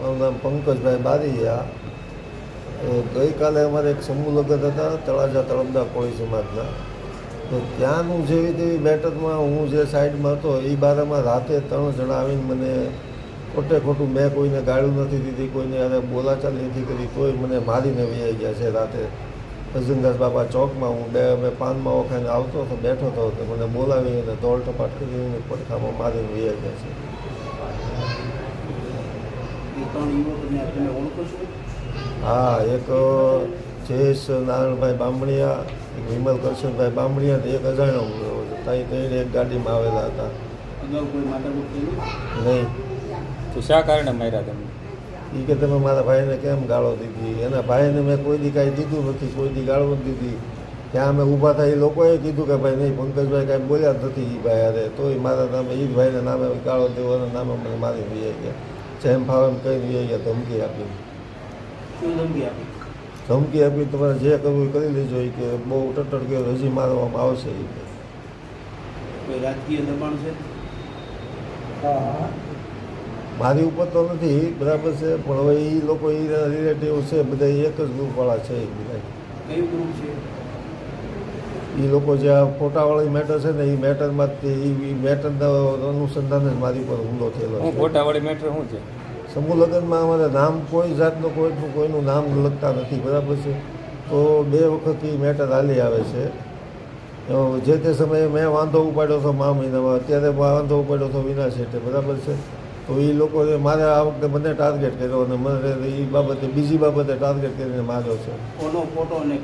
મારું નામ પંકજભાઈ બારીયા. ગઈકાલે અમારે એક સમૂહ લગ્ન હતા તળાજા તળપદા કોળી સમાજના. તો ત્યાંનું જેવી તેવી બેઠકમાં હું જે સાઈડમાં હતો એ બારામાં રાતે 3 જણા આવીને મને ખોટે ખોટું, મેં કોઈને ગાળું નથી દીધી, કોઈને યારે બોલાચાલી નથી કરી, તોય મને મારીને વૈયા ગયા છે. રાતે અજનદાસ બાબા ચોકમાં હું અમે પાનમાં ઓખાઈને આવતો હતો, બેઠો હતો, તો મને બોલાવી અને દોડ ટપાટ કરીને પડખામાં મારીને વૈયા ગયા છે. હા, એક જયેશ નારાયણભાઈ બામણીયા, એક વિમલ કરશનભાઈ બામણીયા અને એક અજાણ્યો ત્યાં ત્રણે એક ગાડીમાં આવેલા હતા. નહીં. તો શા કારણે માર્યા તમે? એ કે તમે મારા ભાઈને કેમ ગાળો દીધી? એના ભાઈને મેં કોઈ દી કાંઈ દીધું નથી, કોઈ દી ગાળો નથી દીધી. ત્યાં અમે ઊભા થાય એ લોકોએ કીધું કે ભાઈ નહીં, પંકજભાઈ કાંઈ બોલ્યા જ નથી એ ભાઈ અરે, તોય મારા નામે એ જ ભાઈને નામે ગાળો દેવાના નામે મને મારી વૈયા ગયા. જેમ ફાવે એમ કઈ વૈયા ગયા. ધમકી આપી. ધમકી આપી તમારે જે કરવું એ કરી લેજો, એ કે બહુ ટટ્ટર કે હજી મારવામાં આવશે. એ રાજકીય દબાણ છે? મારી ઉપર તો નથી, બરાબર છે, પણ હવે એ લોકો એ રિલેટિવ છે બધા એક જ ગ્રુપવાળા છે. એ બધા કયું ગ્રુપ છે? એ લોકો જે આ ફોટાવાળી મેટર છે ને એ મેટરમાં એ મેટરના અનુસંધાને જ મારી ઉપર હુમલો થયેલો છે. ફોટાવાળી મેટર શું છે? સમૂહ લગ્નમાં અમારે નામ કોઈ જાતનું કોઈનું નામ લખતા નથી, બરાબર છે. તો 2 વખત એ મેટર હાલી આવે છે. જે તે સમયે મેં વાંધો ઉપાડ્યો હતો મા મહિનામાં, અત્યારે વાંધો ઉપાડ્યો હતો વિના શેઠે, બરાબર છે. તો એ લોકોએ મારે આ વખતે મને ટાર્ગેટ કર્યો અને મને એ બાબતે બીજી બાબતે ટાર્ગેટ કરીને માર્યો છે. કોનો ફોટો અને